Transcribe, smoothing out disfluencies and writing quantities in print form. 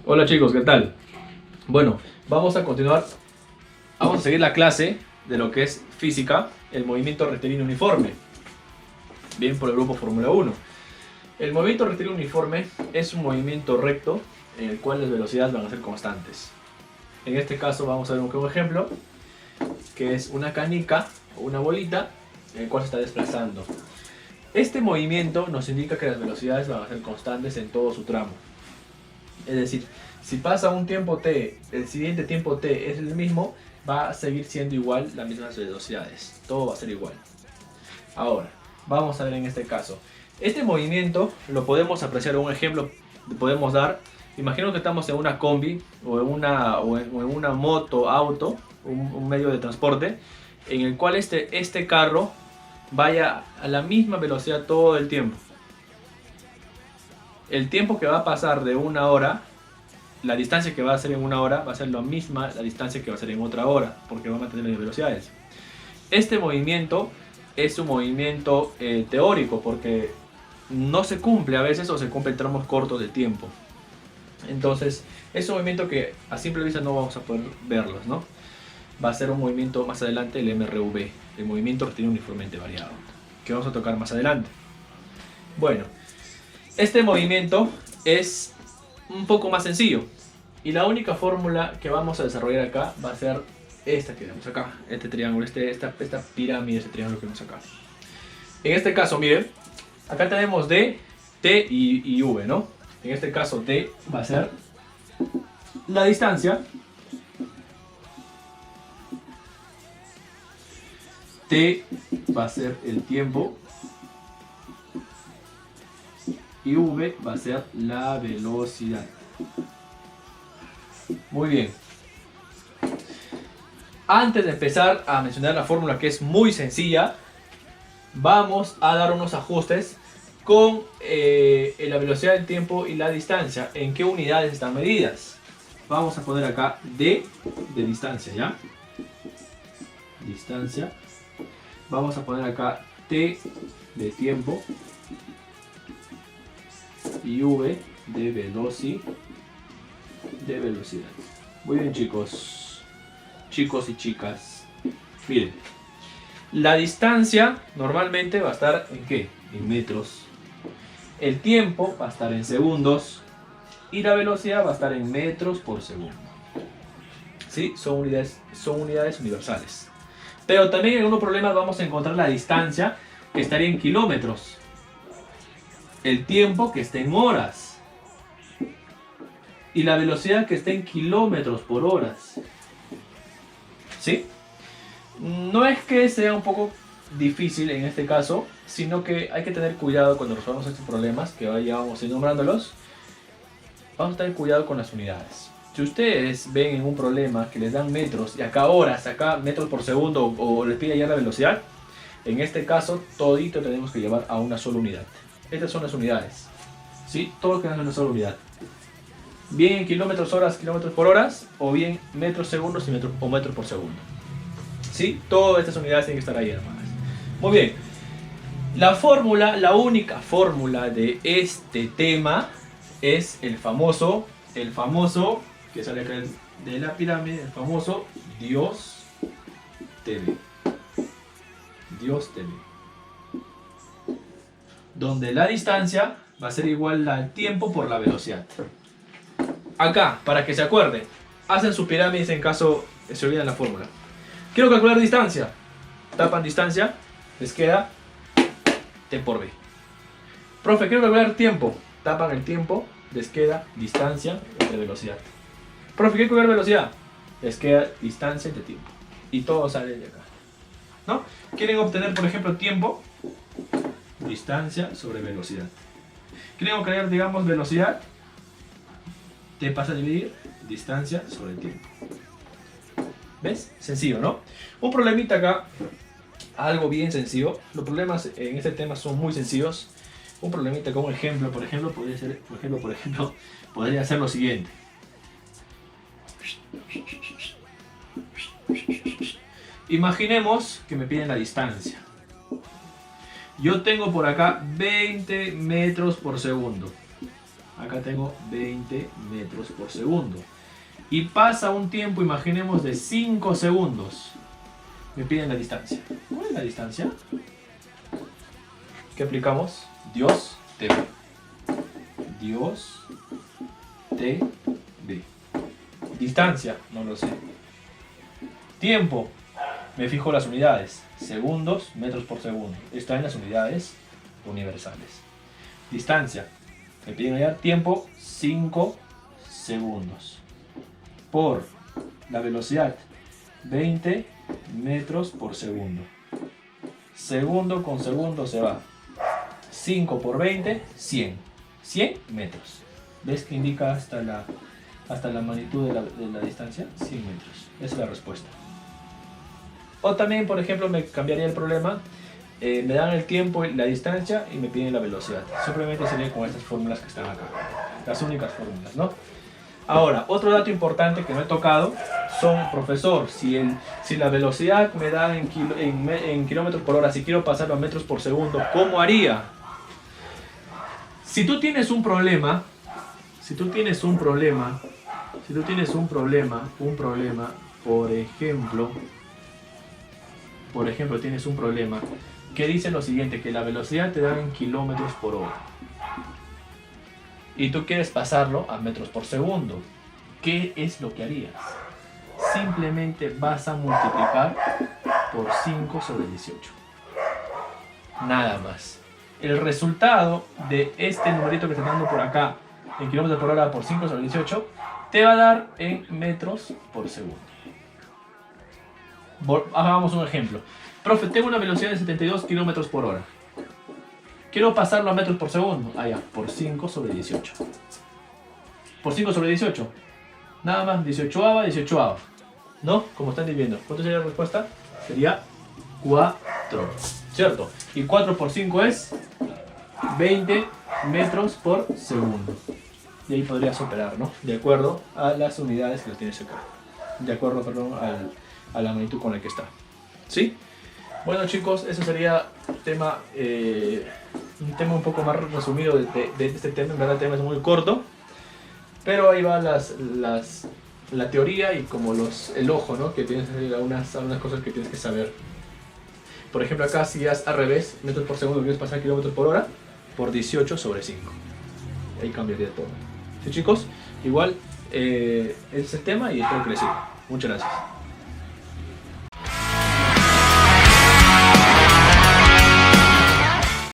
Hola chicos, ¿qué tal? Bueno, vamos a continuar, vamos a seguir la clase de lo que es física, el movimiento rectilíneo uniforme, bien por el grupo Fórmula 1. El movimiento rectilíneo uniforme es un movimiento recto en el cual las velocidades van a ser constantes. En este caso vamos a ver un ejemplo, que es una canica o una bolita en el cual se está desplazando. Este movimiento nos indica que las velocidades van a ser constantes en todo su tramo. Es decir, si pasa un tiempo t, el siguiente tiempo t es el mismo, va a seguir siendo igual las mismas velocidades. Todo va a ser igual. Ahora, vamos a ver en este caso. Este movimiento lo podemos apreciar en un ejemplo, podemos dar. Imagino que estamos en una combi o en una moto, auto, un medio de transporte, en el cual este carro vaya a la misma velocidad todo el tiempo. El tiempo que va a pasar de una hora, la distancia que va a ser en una hora va a ser la misma la distancia que va a ser en otra hora, porque va a mantener las velocidades. Este movimiento es un movimiento teórico, porque no se cumple a veces o se cumple en tramos cortos de tiempo. Entonces es un movimiento que a simple vista no vamos a poder verlos, ¿no? Va a ser un movimiento más adelante, el MRV, el movimiento rectilíneo uniformemente variado, que vamos a tocar más adelante. Bueno, este movimiento es un poco más sencillo y la única fórmula que vamos a desarrollar acá va a ser esta que vemos acá, este triángulo, esta pirámide, este triángulo que vemos acá. En este caso, miren, acá tenemos D, T y V, ¿no? En este caso D va a ser la distancia, T va a ser el tiempo y V va a ser la velocidad. Muy bien. Antes de empezar a mencionar la fórmula, que es muy sencilla, vamos a dar unos ajustes con la velocidad del tiempo y la distancia. ¿En qué unidades están medidas? Vamos a poner acá D de distancia, ¿ya? Distancia. Vamos a poner acá T de tiempo y V de velocidad. Muy bien chicos y chicas, miren, la distancia normalmente va a estar en ¿qué? En metros. El tiempo va a estar en segundos y la velocidad va a estar en metros por segundo. ¿Sí? Son unidades universales. Pero también en algunos problemas vamos a encontrar la distancia, que estaría en kilómetros, el tiempo, que está en horas, y la velocidad, que está en kilómetros por horas. ¿Sí? No es que sea un poco difícil en este caso, sino que hay que tener cuidado cuando resolvamos estos problemas, que ya vamos a ir nombrándolos. Vamos a tener cuidado con las unidades. Si ustedes ven en un problema que les dan metros y acá horas, acá metros por segundo, o les pide ya la velocidad, en este caso todito tenemos que llevar a una sola unidad. Estas son las unidades, ¿sí? Todo queda en una sola unidad. Bien en kilómetros horas, kilómetros por horas, o bien metros segundos y metros por segundo. ¿Sí? Todas estas unidades tienen que estar ahí, hermanas. Muy bien. La fórmula, la única fórmula de este tema es el famoso que sale acá de la pirámide, el famoso Dios TV. Dios TV. Donde la distancia va a ser igual al tiempo por la velocidad. Acá, para que se acuerden, hacen sus pirámides en caso se olviden la fórmula. Quiero calcular distancia. Tapan distancia, les queda T por B. Profe, quiero calcular tiempo. Tapan el tiempo, les queda distancia entre velocidad. Profe, quiero calcular velocidad. Les queda distancia entre tiempo. Y todo sale de acá, ¿no? Quieren obtener, por ejemplo, tiempo, distancia sobre velocidad. Quieren obtener, digamos, velocidad. Te pasa a dividir distancia sobre el tiempo. ¿Ves? Sencillo, ¿no? Un problemita acá, algo bien sencillo. Los problemas en este tema son muy sencillos. Un problemita como ejemplo, por ejemplo, podría ser lo siguiente. Imaginemos que me piden la distancia. Yo tengo por acá 20 metros por segundo. Acá tengo 20 metros por segundo. Y pasa un tiempo, imaginemos, de 5 segundos. Me piden la distancia. ¿Cuál es la distancia? ¿Qué aplicamos? Dios TV. Dios TV. Distancia, no lo sé. Tiempo, me fijo las unidades. Segundos, metros por segundo. Está en las unidades universales. Distancia, me piden hallar tiempo, 5 segundos. Por la velocidad, 20 metros por segundo. Segundo con segundo se va. 5 por 20, 100. 100 metros. ¿Ves que indica hasta la magnitud de la distancia? 100 metros. Esa es la respuesta. O también, por ejemplo, me cambiaría el problema. Me dan el tiempo y la distancia y me piden la velocidad. Simplemente sería con estas fórmulas que están acá. Las únicas fórmulas, ¿no? Ahora, otro dato importante que no he tocado son, profesor, si la velocidad me da en kilómetros por hora, si quiero pasarlo a metros por segundo, ¿cómo haría? Si tú tienes un problema, por ejemplo, tienes un problema que dice lo siguiente, que la velocidad te da en kilómetros por hora. Y tú quieres pasarlo a metros por segundo. ¿Qué es lo que harías? Simplemente vas a multiplicar por 5 sobre 18. Nada más. El resultado de este numerito que está dando por acá en kilómetros por hora por 5 sobre 18 te va a dar en metros por segundo. Hagamos un ejemplo. Profe, tengo una velocidad de 72 kilómetros por hora. Quiero pasarlo a metros por segundo. Ah, ya, por 5 sobre 18. Por 5 sobre 18. Nada más, 18ava, 18ava. ¿No? Como están viendo. ¿Cuánto sería la respuesta? Sería 4. ¿Cierto? Y 4 por 5 es 20 metros por segundo. Y ahí podrías operar, ¿no? De acuerdo a las unidades que lo tienes acá. De acuerdo, perdón, a la magnitud con la que está. ¿Sí? Bueno, chicos, eso sería un tema un poco más resumido de este tema. En verdad el tema es muy corto, pero ahí va la teoría y como el ojo, ¿no? Que tienes algunas cosas que tienes que saber. Por ejemplo, acá si haz al revés, metros por segundo, quieres pasar kilómetros por hora, por 18 sobre 5. Ahí cambiaría todo. ¿Sí, chicos? Igual, ese es el tema y espero que les sirva. Muchas gracias.